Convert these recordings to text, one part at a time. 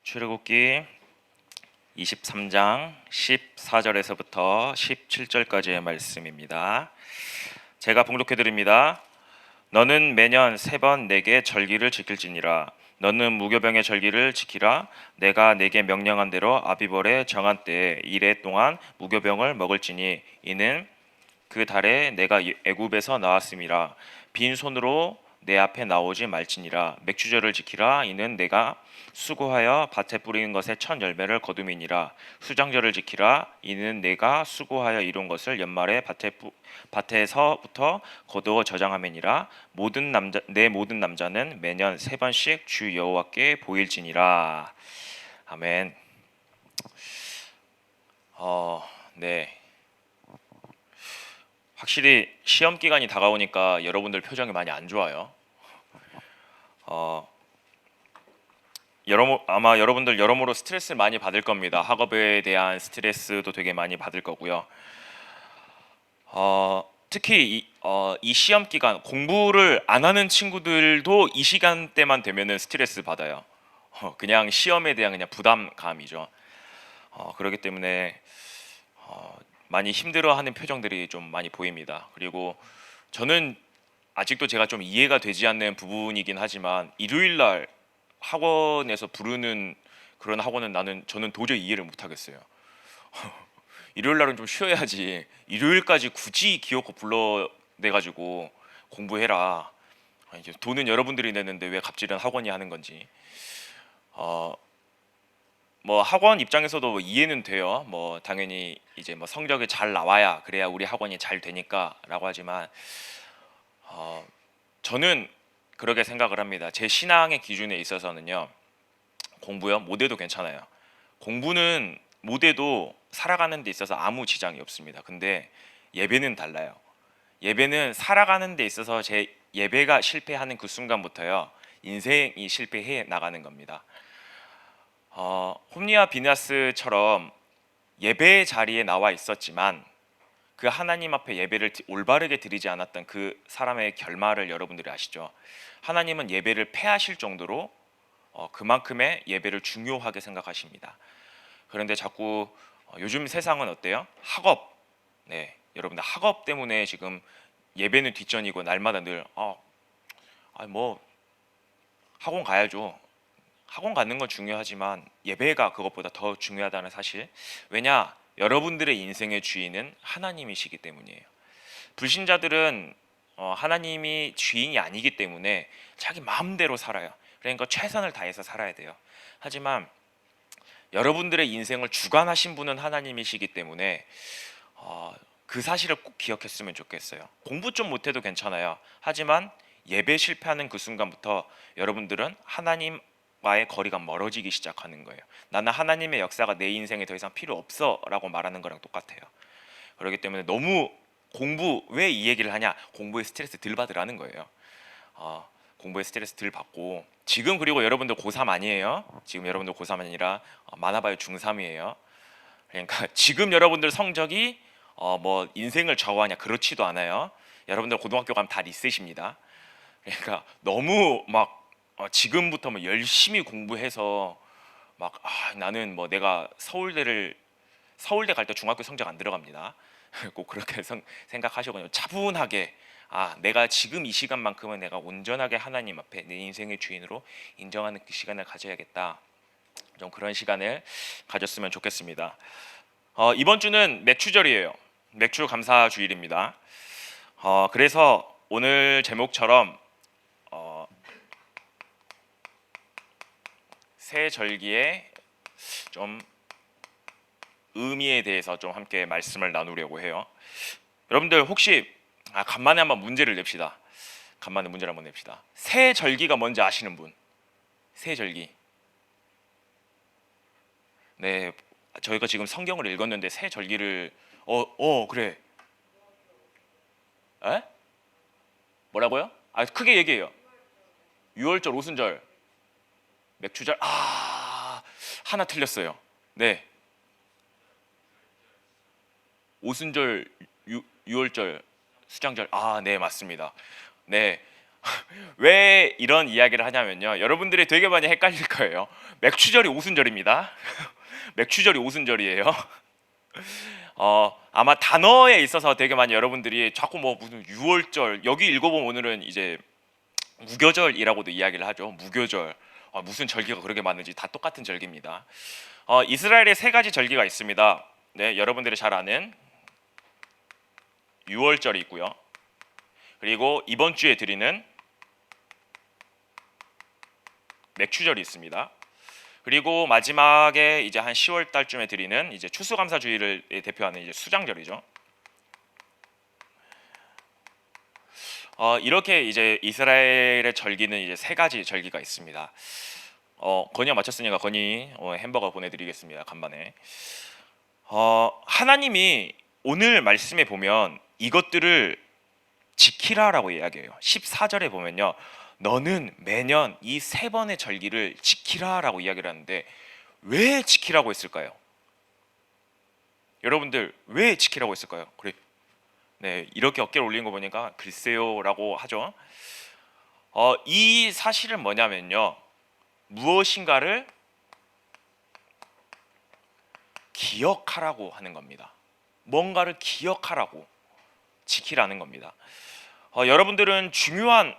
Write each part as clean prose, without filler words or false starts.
출애굽기 23장 14절에서부터 17절까지의 말씀입니다. 제가 봉독해 드립니다. 너는 매년 3번 내게 절기를 지킬지니라. 너는 무교병의 절기를 지키라. 내가 내게 명령한 대로 아비벌의 정한 때에 이래 동안 무교병을 먹을지니 이는 그 달에 내가 애굽에서 나왔음이라. 빈 손으로 내 앞에 나오지 말지니라. 맥주절을 지키라. 이는 내가 수고하여 밭에 뿌리는 것의 첫 열매를 거둠이니라. 수장절을 지키라. 이는 내가 수고하여 이룬 것을 연말에 밭에서부터 거두어 저장함이니라. 내 모든 남자는 매년 3번씩 주 여호와께 보일지니라. 아멘. 네. 확실히 시험 기간이 다가오니까 여러분들 표정이 많이 안 좋아요. 아마 여러분들 여러모로 스트레스를 많이 받을 겁니다. 학업에 대한 스트레스도 되게 많이 받을 거고요. 특히 이 시험 기간 공부를 안 하는 친구들도 이 시간대만 되면은 스트레스 받아요. 그냥 시험에 대한 그냥 부담감이죠. 그렇기 때문에 많이 힘들어하는 표정들이 좀 많이 보입니다. 그리고 저는 아직도 제가 좀 이해가 되지 않는 부분이긴 하지만 일요일날 학원에서 부르는 그런 학원은 저는 도저히 이해를 못 하겠어요. 일요일날은 좀 쉬어야지 일요일까지 굳이 기어코 불러내가지고 공부해라. 이제 돈은 여러분들이 내는데 왜 갑질은 학원이 하는 건지. 뭐 학원 입장에서도 이해는 돼요. 뭐 당연히 이제 뭐 성적이 잘 나와야 그래야 우리 학원이 잘 되니까라고 하지만 저는 그렇게 생각을 합니다. 제 신앙의 기준에 있어서는요. 공부요? 못해도 괜찮아요. 공부는 못해도 살아가는 데 있어서 아무 지장이 없습니다. 근데 예배는 달라요. 예배는 살아가는 데 있어서 제 예배가 실패하는 그 순간부터요. 인생이 실패해 나가는 겁니다. 홈리와 비나스처럼 예배 자리에 나와 있었지만 그 하나님 앞에 예배를 올바르게 드리지 않았던 그 사람의 결말을 여러분들이 아시죠? 하나님은 예배를 폐하실 정도로 그만큼의 예배를 중요하게 생각하십니다. 그런데 자꾸 요즘 세상은 어때요? 학업, 네, 여러분들 학업 때문에 지금 예배는 뒷전이고 날마다 늘 뭐 학원 가야죠. 학원 가는 건 중요하지만 예배가 그것보다 더 중요하다는 사실. 왜냐? 여러분들의 인생의 주인은 하나님이시기 때문이에요. 불신자들은 하나님이 주인이 아니기 때문에 자기 마음대로 살아요. 그러니까 최선을 다해서 살아야 돼요. 하지만 여러분들의 인생을 주관하신 분은 하나님이시기 때문에 그 사실을 꼭 기억했으면 좋겠어요. 공부 좀 못해도 괜찮아요. 하지만 예배 실패하는 그 순간부터 여러분들은 하나님과의 거리가 멀어지기 시작하는 거예요. 나는 하나님의 역사가 내 인생에 더 이상 필요 없어 라고 말하는 거랑 똑같아요. 그렇기 때문에 너무 공부 왜 이 얘기를 하냐? 공부에 스트레스 덜 받으라는 거예요. 공부에 스트레스 덜 받고 지금 그리고 여러분들 고3 아니에요? 지금 여러분들 고3 아니라 많아봐야 중3이에요. 그러니까 지금 여러분들 성적이 뭐 인생을 좌우하냐? 그렇지도 않아요. 여러분들 고등학교 가면 다 리셋입니다. 그러니까 너무 막 지금부터 뭐 열심히 공부해서 막 나는 뭐 내가 서울대 갈 때 중학교 성적 안 들어갑니다. 꼭 그렇게 생각하시거든요. 차분하게 내가 지금 이 시간만큼은 내가 온전하게 하나님 앞에 내 인생의 주인으로 인정하는 그 시간을 가져야겠다. 좀 그런 시간을 가졌으면 좋겠습니다. 이번 주는 맥주절이에요. 맥주 감사 주일입니다. 그래서 오늘 제목처럼 새 절기의 좀 의미에 대해서 좀 함께 말씀을 나누려고 해요. 여러분들 혹시 간만에 한번 문제를 냅시다. 간만에 문제를 한번 냅시다. 새 절기가 뭔지 아시는 분? 새 절기. 네, 저희가 지금 성경을 읽었는데 새 절기를 그래. 에? 뭐라고요? 크게 얘기해요. 유월절, 오순절, 맥주절. 하나 틀렸어요. 네. 오순절, 유월절, 수장절. 네, 맞습니다. 네. 왜 이런 이야기를 하냐면요, 여러분들이 되게 많이 헷갈릴 거예요. 맥추절이 오순절입니다. 맥추절이 오순절이에요. 아마 단어에 있어서 되게 많이 여러분들이 자꾸 뭐 무슨 6월절, 여기 읽어보면 오늘은 이제 무교절이라고도 이야기를 하죠. 무교절. 무슨 절기가 그렇게 많은지 다 똑같은 절기입니다. 이스라엘에 세 가지 절기가 있습니다. 네, 여러분들이 잘 아는 6월절이 있고요. 그리고 이번 주에 드리는 맥추절이 있습니다. 그리고 마지막에 이제 한 10월 달쯤에 드리는 이제 추수감사주의를 대표하는 이제 수장절이죠. 이렇게 이제 이스라엘의 절기는 이제 세 가지 절기가 있습니다. 건의가 마쳤으니까 건의 햄버거 보내드리겠습니다. 간만에. 하나님이 오늘 말씀에 보면 이것들을 지키라라고 이야기해요. 14절에 보면요, 너는 매년 이 세 번의 절기를 지키라라고 이야기를 하는데 왜 지키라고 했을까요? 여러분들 왜 지키라고 했을까요? 그래, 네, 이렇게 어깨를 올린 거 보니까 글쎄요라고 하죠. 이 사실은 뭐냐면요, 무엇인가를 기억하라고 하는 겁니다. 뭔가를 기억하라고, 지키라는 겁니다. 여러분들은 중요한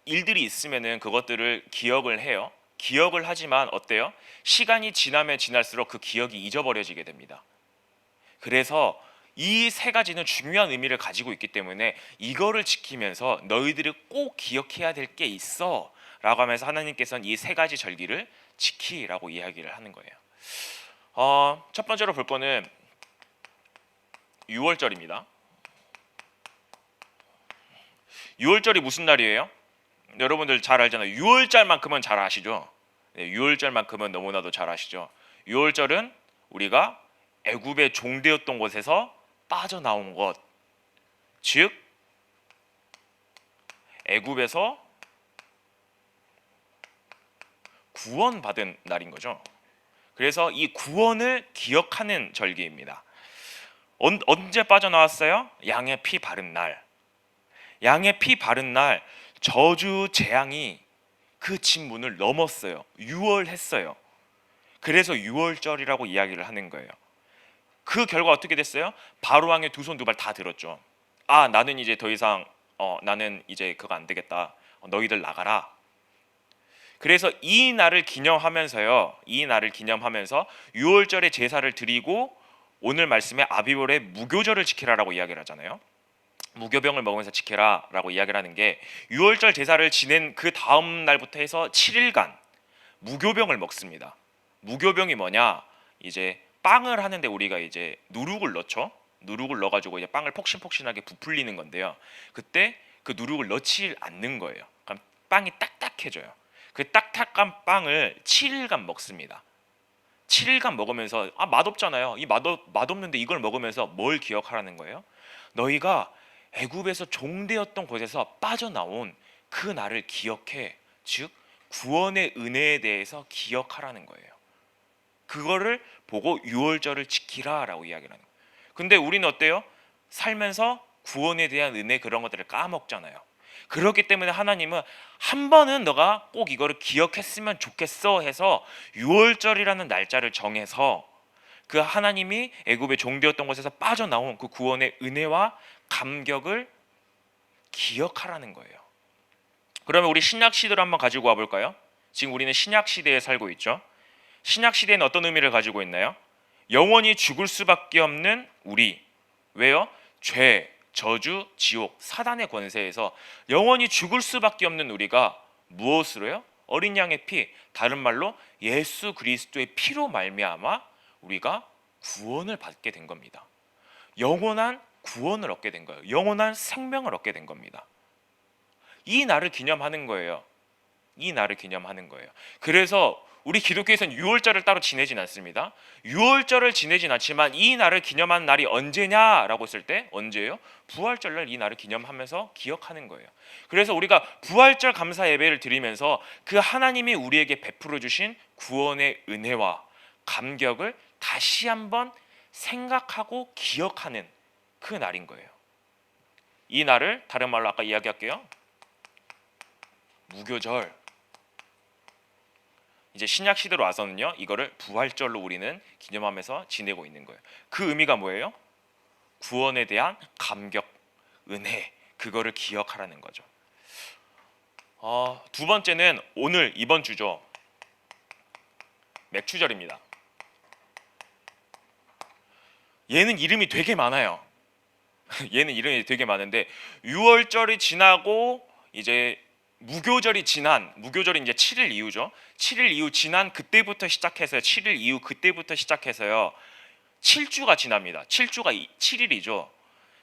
일들이 있으면은 그것들을 기억을 해요. 기억을 하지만 어때요? 시간이 지나면 지날수록 그 기억이 잊어버려지게 됩니다. 그래서 이 세 가지는 중요한 의미를 가지고 있기 때문에 이거를 지키면서 너희들이 꼭 기억해야 될 게 있어 라고 하면서 하나님께서는 이 세 가지 절기를 지키라고 이야기를 하는 거예요. 첫 번째로 볼 거는 6월절입니다. 6월절이 무슨 날이에요? 여러분들 잘 알잖아요. 6월절만큼은 잘 아시죠? 네, 6월절만큼은 너무나도 잘 아시죠? 6월절은 우리가 애굽의 종되었던 곳에서 빠져나온 것, 즉 애굽에서 구원받은 날인 거죠. 그래서 이 구원을 기억하는 절기입니다. 언제 빠져나왔어요? 양의 피 바른 날. 양의 피 바른 날 저주 재앙이 그 집 문을 넘었어요. 유월했어요. 그래서 유월절이라고 이야기를 하는 거예요. 그 결과 어떻게 됐어요? 바로 왕의 두 손 두 발 다 들었죠. 나는 이제 더 이상 나는 이제 그거 안 되겠다. 너희들 나가라. 그래서 이 날을 기념하면서요. 이 날을 기념하면서 유월절에 제사를 드리고 오늘 말씀에 아비월에 무교절을 지키라라고 이야기를 하잖아요. 무교병을 먹으면서 지켜라라고 이야기를 하는 게, 유월절 제사를 지낸 그 다음 날부터 해서 7일간 무교병을 먹습니다. 무교병이 뭐냐? 이제 빵을 하는데 우리가 이제 누룩을 넣죠. 누룩을 넣어가지고 이제 빵을 폭신폭신하게 부풀리는 건데요. 그때 그 누룩을 넣지 않는 거예요. 그럼 빵이 딱딱해져요. 그 딱딱한 빵을 7일간 먹습니다. 7일간 먹으면서 맛없잖아요. 이 맛없는데 이걸 먹으면서 뭘 기억하라는 거예요? 너희가 애굽에서 종되었던 곳에서 빠져나온 그 날을 기억해. 즉 구원의 은혜에 대해서 기억하라는 거예요. 그거를 보고 유월절을 지키라라고 이야기를 하는 거예요. 근데 우리는 어때요? 살면서 구원에 대한 은혜 그런 것들을 까먹잖아요. 그렇기 때문에 하나님은 한 번은 너가 꼭 이거를 기억했으면 좋겠어 해서 유월절이라는 날짜를 정해서 그 하나님이 애굽의 종되었던 곳에서 빠져나온 그 구원의 은혜와 감격을 기억하라는 거예요. 그러면 우리 신약 시대로 한번 가지고 와볼까요? 지금 우리는 신약 시대에 살고 있죠. 신약 시대는 어떤 의미를 가지고 있나요? 영원히 죽을 수밖에 없는 우리. 왜요? 죄, 저주, 지옥, 사단의 권세에서 영원히 죽을 수밖에 없는 우리가 무엇으로요? 어린 양의 피, 다른 말로 예수 그리스도의 피로 말미암아 우리가 구원을 받게 된 겁니다. 영원한 구원을 얻게 된 거예요. 영원한 생명을 얻게 된 겁니다. 이 날을 기념하는 거예요. 이 날을 기념하는 거예요. 그래서 우리 기독교에서는 유월절을 따로 지내진 않습니다. 유월절을 지내진 않지만 이 날을 기념하는 날이 언제냐라고 했을 때 언제예요? 부활절날 이 날을 기념하면서 기억하는 거예요. 그래서 우리가 부활절 감사 예배를 드리면서 그 하나님이 우리에게 베풀어 주신 구원의 은혜와 감격을 다시 한번 생각하고 기억하는 그 날인 거예요. 이 날을 다른 말로 아까 이야기할게요. 무교절. 이제 신약 시대로 와서는요, 이거를 부활절로 우리는 기념하면서 지내고 있는 거예요. 그 의미가 뭐예요? 구원에 대한 감격, 은혜, 그거를 기억하라는 거죠. 두 번째는 오늘 이번 주죠. 맥추절입니다. 얘는 이름이 되게 많아요. 얘는 이름이 되게 많은데 6월절이 지나고 이제 무교절이 이제 7일 이후죠. 7일 이후 지난 그때부터 시작해서요. 7일 이후 그때부터 시작해서요. 7주가 지납니다. 7주가 7일이죠.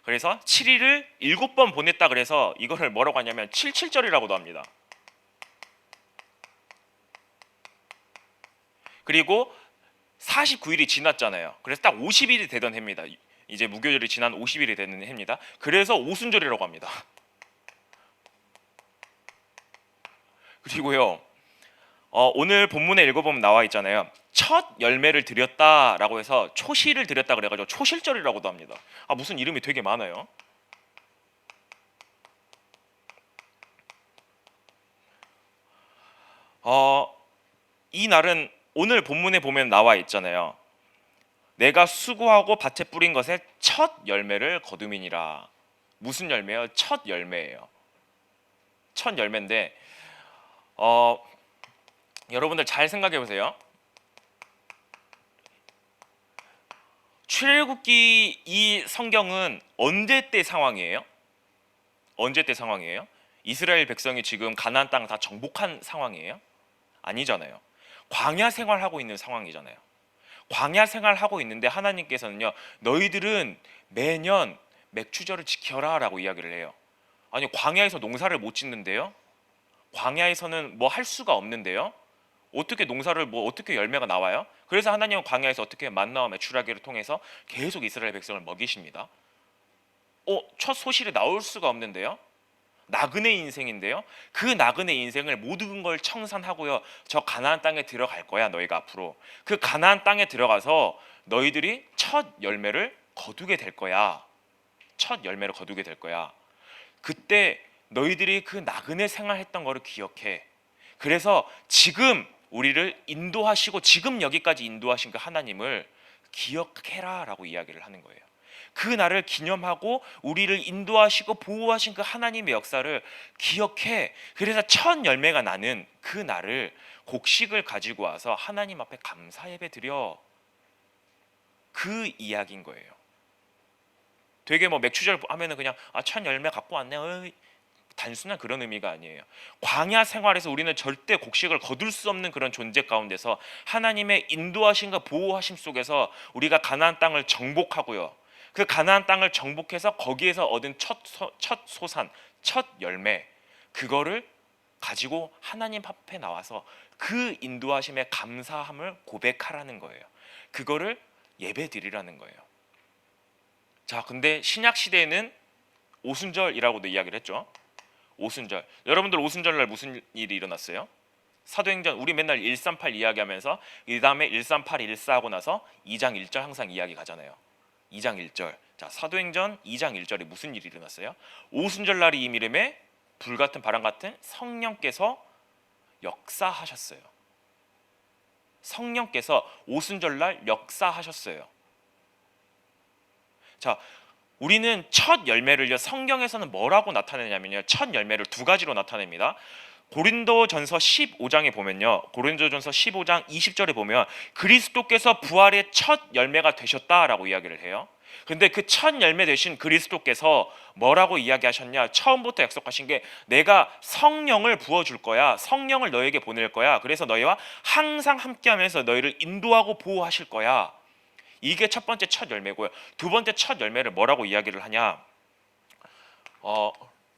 그래서 7일을 7번 보냈다 그래서 이거를 뭐라고 하냐면 77절이라고도 합니다. 그리고 49일이 지났잖아요. 그래서 딱 50일이 되던 해입니다. 이제 무교절이 지난 50일이 되는 해입니다. 그래서 오순절이라고 합니다. 그리고요, 오늘 본문에 읽어보면 나와 있잖아요. 첫 열매를 드렸다라고 해서 초실을 드렸다 그래가지고 초실절이라고도 합니다. 무슨 이름이 되게 많아요. 이 날은 오늘 본문에 보면 나와 있잖아요. 내가 수고하고 밭에 뿌린 것에 첫 열매를 거둠이니라. 무슨 열매요? 첫 열매예요. 첫 열매인데 여러분들 잘 생각해 보세요. 출애굽기 이 성경은 언제 때 상황이에요? 언제 때 상황이에요? 이스라엘 백성이 지금 가나안 땅 다 정복한 상황이에요? 아니잖아요. 광야 생활하고 있는 상황이잖아요. 광야 생활하고 있는데 하나님께서는요, 너희들은 매년 맥추절을 지켜라 라고 이야기를 해요. 아니, 광야에서 농사를 못 짓는데요? 광야에서는 뭐 할 수가 없는데요? 어떻게 농사를 어떻게 열매가 나와요? 그래서 하나님은 광야에서 어떻게 만나와 메추라기를 통해서 계속 이스라엘 백성을 먹이십니다. 첫 소실이 나올 수가 없는데요? 나그네 인생인데요. 그 나그네 인생을 모든 걸 청산하고요, 저 가나안 땅에 들어갈 거야. 너희가 앞으로 그 가나안 땅에 들어가서 너희들이 첫 열매를 거두게 될 거야. 첫 열매를 거두게 될 거야. 그때 너희들이 그 나그네 생활했던 거를 기억해. 그래서 지금 우리를 인도하시고 지금 여기까지 인도하신 그 하나님을 기억해라 라고 이야기를 하는 거예요. 그 날을 기념하고 우리를 인도하시고 보호하신 그 하나님의 역사를 기억해. 그래서 첫 열매가 나는 그 날을 곡식을 가지고 와서 하나님 앞에 감사 예배 드려. 그 이야기인 거예요. 되게 맥추절 하면은 그냥 첫 열매 갖고 왔네. 단순한 그런 의미가 아니에요. 광야 생활에서 우리는 절대 곡식을 거둘 수 없는 그런 존재 가운데서 하나님의 인도하심과 보호하심 속에서 우리가 가나안 땅을 정복하고요, 그 가나안 땅을 정복해서 거기에서 얻은 첫 소산, 첫 열매, 그거를 가지고 하나님 앞에 나와서 그 인도하심에 감사함을 고백하라는 거예요. 그거를 예배 드리라는 거예요. 자, 근데 신약 시대에는 오순절이라고도 이야기를 했죠. 오순절. 여러분들 오순절날 무슨 일이 일어났어요? 사도행전 우리 맨날 138 이야기하면서 그 다음에 138, 144 하고 나서 2장 1절 항상 이야기 가잖아요. 2장 1절. 자, 사도행전 2장 1절에 무슨 일이 일어났어요? 오순절날이 이름에 불같은 바람 같은 성령께서 역사하셨어요. 성령께서 오순절날 역사하셨어요. 자, 우리는 첫 열매를요, 성경에서는 뭐라고 나타내냐면요, 첫 열매를 두 가지로 나타냅니다. 고린도전서 15장에 보면요, 고린도전서 15장 20절에 보면 그리스도께서 부활의 첫 열매가 되셨다라고 이야기를 해요. 근데 그 첫 열매 되신 그리스도께서 뭐라고 이야기하셨냐? 처음부터 약속하신 게 내가 성령을 부어줄 거야. 성령을 너에게 보낼 거야. 그래서 너희와 항상 함께하면서 너희를 인도하고 보호하실 거야. 이게 첫 번째 첫 열매고요. 두 번째 첫 열매를 뭐라고 이야기를 하냐?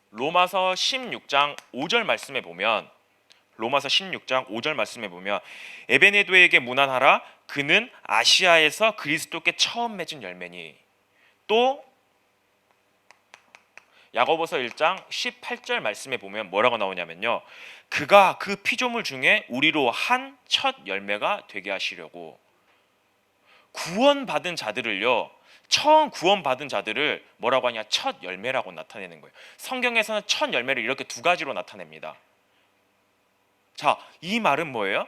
로마서 16장 5절 말씀에 보면, 로마서 16장 5절 말씀에 보면 에베네도에게 문안하라. 그는 아시아에서 그리스도께 처음 맺은 열매니. 또 야고보서 1장 18절 말씀에 보면 뭐라고 나오냐면요, 그가 그 피조물 중에 우리로 한 첫 열매가 되게 하시려고. 구원받은 자들을요, 처음 구원받은 자들을 뭐라고 하냐? 첫 열매라고 나타내는 거예요. 성경에서는 첫 열매를 이렇게 두 가지로 나타냅니다. 자, 이 말은 뭐예요?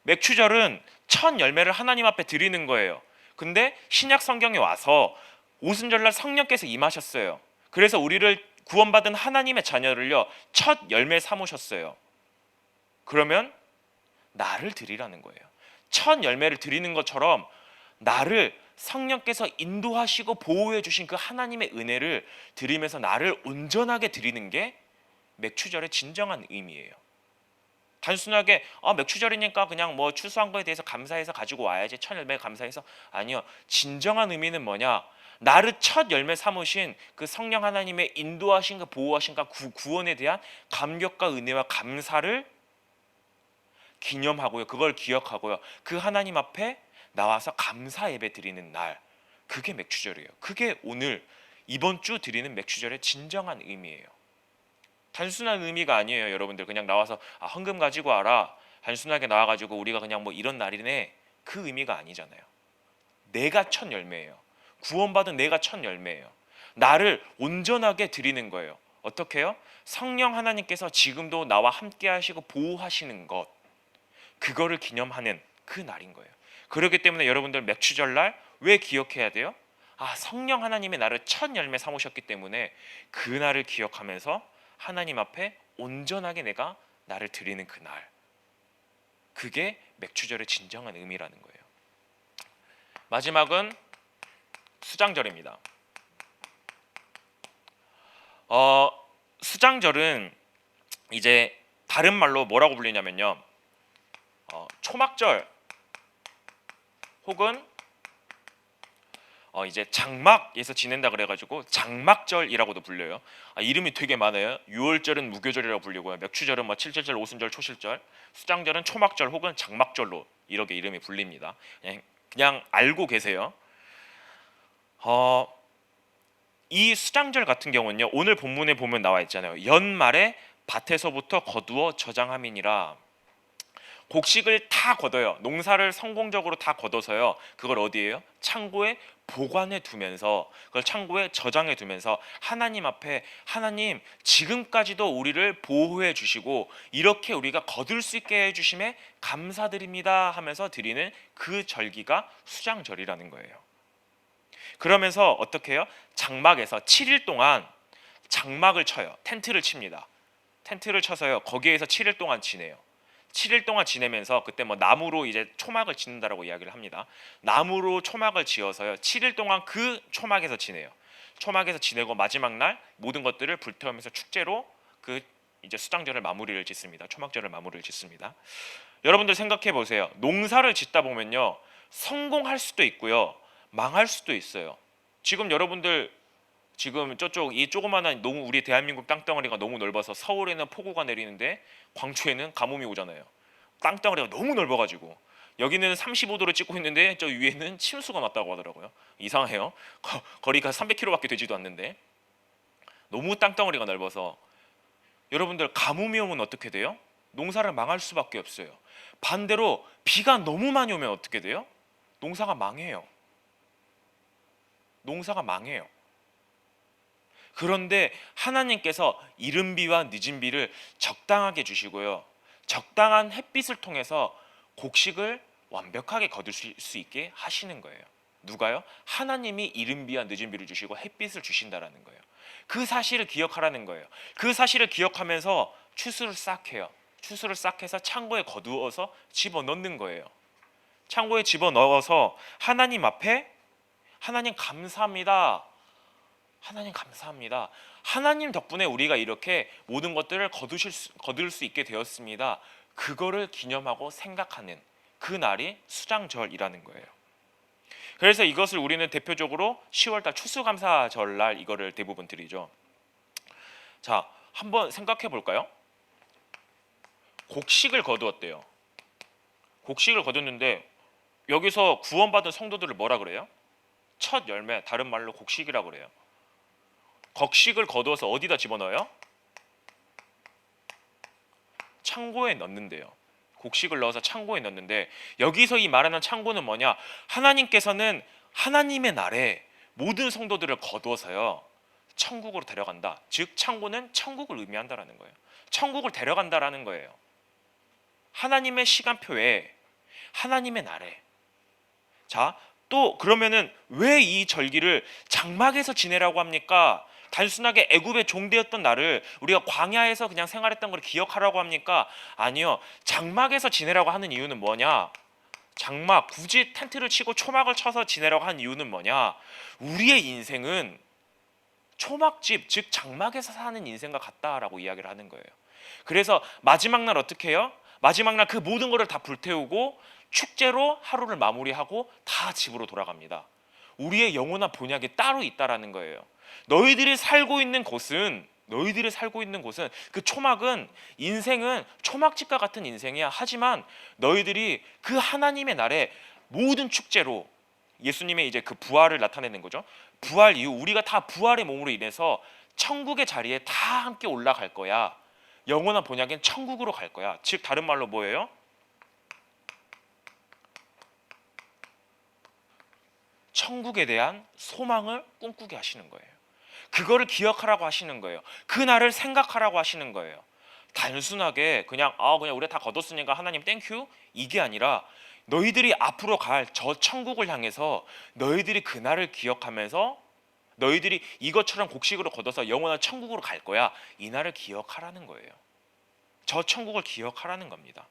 맥추절은 첫 열매를 하나님 앞에 드리는 거예요. 근데 신약 성경에 와서 오순절날 성령께서 임하셨어요. 그래서 우리를 구원받은 하나님의 자녀를요 첫 열매 삼으셨어요. 그러면 나를 드리라는 거예요. 첫 열매를 드리는 것처럼 나를 성령께서 인도하시고 보호해 주신 그 하나님의 은혜를 드리면서 나를 온전하게 드리는 게 맥추절의 진정한 의미예요. 단순하게 맥추절이니까 그냥 뭐 추수한 거에 대해서 감사해서 가지고 와야지, 첫 열매 감사해서, 아니요. 진정한 의미는 뭐냐? 나를 첫 열매 삼으신 그 성령 하나님의 인도하신 그 보호하신 그 구원에 대한 감격과 은혜와 감사를 기념하고요. 그걸 기억하고요. 그 하나님 앞에 나와서 감사 예배 드리는 날. 그게 맥추절이에요. 그게 오늘 이번 주 드리는 맥추절의 진정한 의미예요. 단순한 의미가 아니에요. 여러분들 그냥 나와서 헌금 가지고 와라. 단순하게 나와가지고 우리가 그냥 뭐 이런 날이네. 그 의미가 아니잖아요. 내가 첫 열매예요. 구원받은 내가 첫 열매예요. 나를 온전하게 드리는 거예요. 어떻게 해요? 성령 하나님께서 지금도 나와 함께 하시고 보호하시는 것, 그거를 기념하는 그 날인 거예요. 그렇기 때문에 여러분들 맥추절날 왜 기억해야 돼요? 성령 하나님이 나를 첫 열매 삼으셨기 때문에 그 날을 기억하면서 하나님 앞에 온전하게 내가 나를 드리는 그 날, 그게 맥추절의 진정한 의미라는 거예요. 마지막은 수장절입니다. 수장절은 이제 다른 말로 뭐라고 불리냐면요, 초막절 혹은 이제 장막에서 지낸다 그래가지고 장막절이라고도 불려요. 이름이 되게 많아요. 유월절은 무교절이라고 불리고요. 맥추절은 뭐 칠칠절, 오순절, 초실절, 수장절은 초막절 혹은 장막절로 이렇게 이름이 불립니다. 그냥 알고 계세요. 이 수장절 같은 경우는요, 오늘 본문에 보면 나와 있잖아요. 연말에 밭에서부터 거두어 저장함이니라. 곡식을 다 걷어요. 농사를 성공적으로 다 걷어서요. 그걸 어디에요? 창고에 보관해 두면서, 그걸 창고에 저장해 두면서 하나님 앞에, 하나님 지금까지도 우리를 보호해 주시고 이렇게 우리가 거둘 수 있게 해 주심에 감사드립니다 하면서 드리는 그 절기가 수장절이라는 거예요. 그러면서 어떻게 해요? 장막에서 7일 동안 장막을 쳐요. 텐트를 칩니다. 텐트를 쳐서요. 거기에서 7일 동안 지내요. 7일 동안 지내면서 그때 뭐 나무로 이제 초막을 짓는다라고 이야기를 합니다. 나무로 초막을 지어서요. 7일 동안 그 초막에서 지내요. 초막에서 지내고 마지막 날 모든 것들을 불태우면서 축제로 그 이제 수장절을 마무리를 짓습니다. 초막절을 마무리를 짓습니다. 여러분들 생각해 보세요. 농사를 짓다 보면요, 성공할 수도 있고요, 망할 수도 있어요. 지금 여러분들 지금 저쪽 이 조그마한 너무 우리 대한민국 땅덩어리가 너무 넓어서 서울에는 폭우가 내리는데 광주에는 가뭄이 오잖아요. 땅덩어리가 너무 넓어가지고 여기는 35도를 찍고 있는데 저 위에는 침수가 났다고 하더라고요. 이상해요. 거리가 300km밖에 되지도 않는데 너무 땅덩어리가 넓어서 여러분들 가뭄이 오면 어떻게 돼요? 농사를 망할 수밖에 없어요. 반대로 비가 너무 많이 오면 어떻게 돼요? 농사가 망해요. 농사가 망해요. 그런데 하나님께서 이른 비와 늦은 비를 적당하게 주시고요, 적당한 햇빛을 통해서 곡식을 완벽하게 거둘 수 있게 하시는 거예요. 누가요? 하나님이 이른 비와 늦은 비를 주시고 햇빛을 주신다라는 거예요. 그 사실을 기억하라는 거예요. 그 사실을 기억하면서 추수를 싹 해요. 추수를 싹 해서 창고에 거두어서 집어넣는 거예요. 창고에 집어넣어서 하나님 앞에, 하나님 감사합니다, 하나님 감사합니다, 하나님 덕분에 우리가 이렇게 모든 것들을 거둘 수 있게 되었습니다, 그거를 기념하고 생각하는 그 날이 수장절이라는 거예요. 그래서 이것을 우리는 대표적으로 10월달 추수감사절날 이거를 대부분 드리죠. 자, 한번 생각해 볼까요? 곡식을 거두었대요. 곡식을 거뒀는데 여기서 구원받은 성도들을 뭐라 그래요? 첫 열매, 다른 말로 곡식이라 그래요. 곡식을 거두어서 어디다 집어넣어요? 창고에 넣는데요. 곡식을 넣어서 창고에 넣는데, 여기서 이 말하는 창고는 뭐냐? 하나님께서는 하나님의 날에 모든 성도들을 거두어서요 천국으로 데려간다. 즉 창고는 천국을 의미한다라는 거예요. 천국을 데려간다라는 거예요. 하나님의 시간표에, 하나님의 날에. 자, 또 그러면은 왜 이 절기를 장막에서 지내라고 합니까? 단순하게 애굽의 종되었던 날을 우리가 광야에서 그냥 생활했던 걸 기억하라고 합니까? 아니요. 장막에서 지내라고 하는 이유는 뭐냐? 장막, 굳이 텐트를 치고 초막을 쳐서 지내라고 하는 이유는 뭐냐? 우리의 인생은 초막집, 즉 장막에서 사는 인생과 같다라고 이야기를 하는 거예요. 그래서 마지막 날 어떻게 해요? 마지막 날 그 모든 것을 다 불태우고 축제로 하루를 마무리하고 다 집으로 돌아갑니다. 우리의 영원한 본향이 따로 있다라는 거예요. 너희들이 살고 있는 곳은 그 초막은, 인생은 초막집과 같은 인생이야. 하지만 너희들이 그 하나님의 날에 모든 축제로, 예수님의 이제 그 부활을 나타내는 거죠. 부활 이후 우리가 다 부활의 몸으로 인해서 천국의 자리에 다 함께 올라갈 거야. 영원한 본향은 천국으로 갈 거야. 즉 다른 말로 뭐예요? 천국에 대한 소망을 꿈꾸게 하시는 거예요. 그거를 기억하라고 하시는 거예요. 그날을 생각하라고 하시는 거예요. 단순하게 그냥 우리 다 거뒀으니까 하나님 땡큐, 이게 아니라 너희들이 앞으로 갈 저 천국을 향해서 너희들이 그날을 기억하면서 너희들이 이것처럼 곡식으로 거둬서 영원한 천국으로 갈 거야. 이 날을 기억하라는 거예요. 저 천국을 기억하라는 겁니다.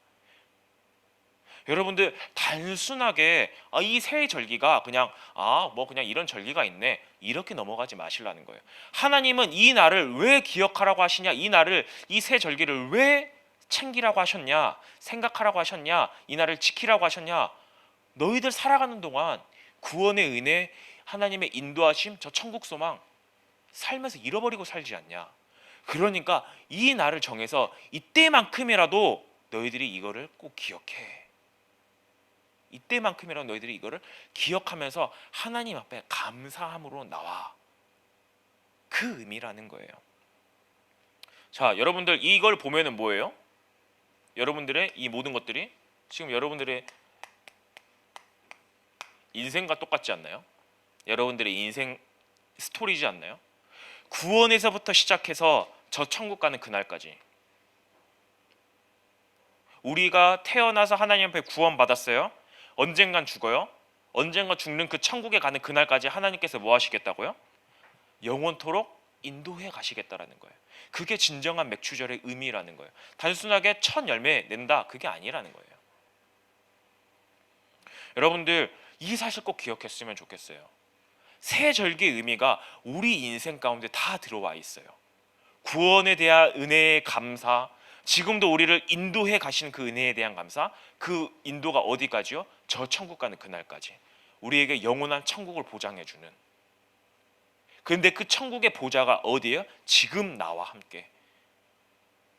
여러분들 단순하게 이 새 절기가 그냥 그냥 이런 절기가 있네, 이렇게 넘어가지 마시라는 거예요. 하나님은 이 날을 왜 기억하라고 하시냐, 이 날을, 이 새 절기를 왜 챙기라고 하셨냐, 생각하라고 하셨냐, 이 날을 지키라고 하셨냐? 너희들 살아가는 동안 구원의 은혜, 하나님의 인도하심, 저 천국 소망 살면서 잃어버리고 살지 않냐? 그러니까 이 날을 정해서 이때만큼이라도 너희들이 이거를 꼭 기억해. 이때만큼이라도 너희들이 이거를 기억하면서 하나님 앞에 감사함으로 나와. 그 의미라는 거예요. 자, 여러분들 이걸 보면은 뭐예요? 여러분들의 이 모든 것들이 지금 여러분들의 인생과 똑같지 않나요? 여러분들의 인생 스토리지 않나요? 구원에서부터 시작해서 저 천국 가는 그날까지 우리가 태어나서 하나님 앞에 구원받았어요. 언젠간 죽어요. 언젠가 죽는 그 천국에 가는 그날까지 하나님께서 뭐 하시겠다고요? 영원토록 인도해 가시겠다라는 거예요. 그게 진정한 맥추절의 의미라는 거예요. 단순하게 첫 열매 낸다, 그게 아니라는 거예요. 여러분들 이 사실 꼭 기억했으면 좋겠어요. 새 절기의 의미가 우리 인생 가운데 다 들어와 있어요. 구원에 대한 은혜의 감사, 지금도 우리를 인도해 가시는 그 은혜에 대한 감사, 그 인도가 어디까지요? 저 천국 가는 그날까지 우리에게 영원한 천국을 보장해 주는. 그런데 그 천국의 보좌가 어디예요? 지금 나와 함께.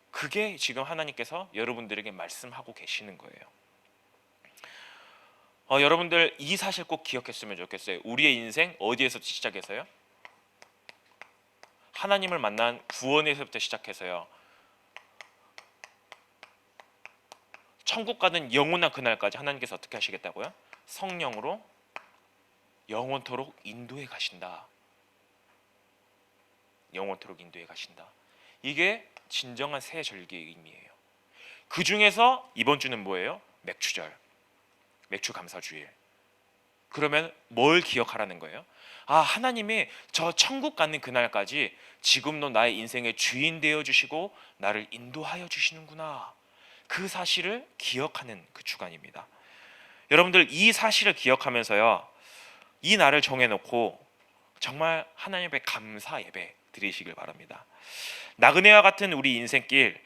그게 지금 하나님께서 여러분들에게 말씀하고 계시는 거예요. 여러분들 이 사실 꼭 기억했으면 좋겠어요. 우리의 인생 어디에서 시작해서요? 하나님을 만난 구원에서부터 시작해서요, 천국 가는 영원한 그날까지 하나님께서 어떻게 하시겠다고요? 성령으로 영원토록 인도해 가신다. 영원토록 인도해 가신다. 이게 진정한 새 절기의 의미예요. 그 중에서 이번 주는 뭐예요? 맥추절, 맥추 감사주일. 그러면 뭘 기억하라는 거예요? 하나님이 저 천국 가는 그날까지 지금도 나의 인생의 주인 되어 주시고 나를 인도하여 주시는구나. 그 사실을 기억하는 그 주간입니다. 여러분들 이 사실을 기억하면서요, 이 날을 정해놓고 정말 하나님 앞에 감사 예배 드리시길 바랍니다. 나그네와 같은 우리 인생길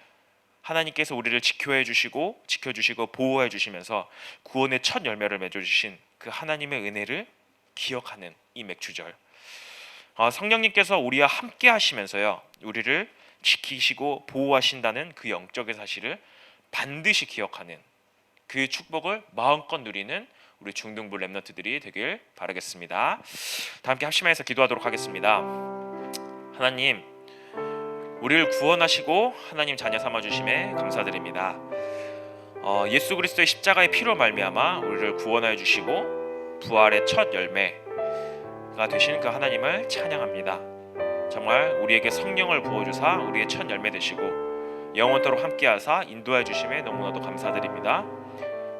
하나님께서 우리를 지켜주시고 보호해 주시면서 구원의 첫 열매를 맺어주신 그 하나님의 은혜를 기억하는 이 맥추절, 성령님께서 우리와 함께 하시면서요, 우리를 지키시고 보호하신다는 그 영적의 사실을 반드시 기억하는 그 축복을 마음껏 누리는 우리 중등부 렘넌트들이 되길 바라겠습니다. 다 함께 합심해서 기도하도록 하겠습니다. 하나님, 우리를 구원하시고 하나님 자녀 삼아 주심에 감사드립니다. 예수 그리스도의 십자가의 피로 말미암아 우리를 구원하여 주시고 부활의 첫 열매가 되신 그 하나님을 찬양합니다. 정말 우리에게 성령을 부어주사 우리의 첫 열매 되시고 영원토록 함께하사 인도해 주심에 너무나도 감사드립니다.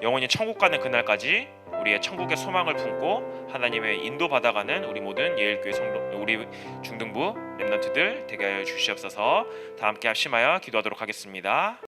영원히 천국 가는 그날까지 우리의 천국의 소망을 품고 하나님의 인도받아가는 우리 모든 예일교회 성도, 우리 중등부 렘넌트들 되게 하여 주시옵소서. 다 함께 합심하여 기도하도록 하겠습니다.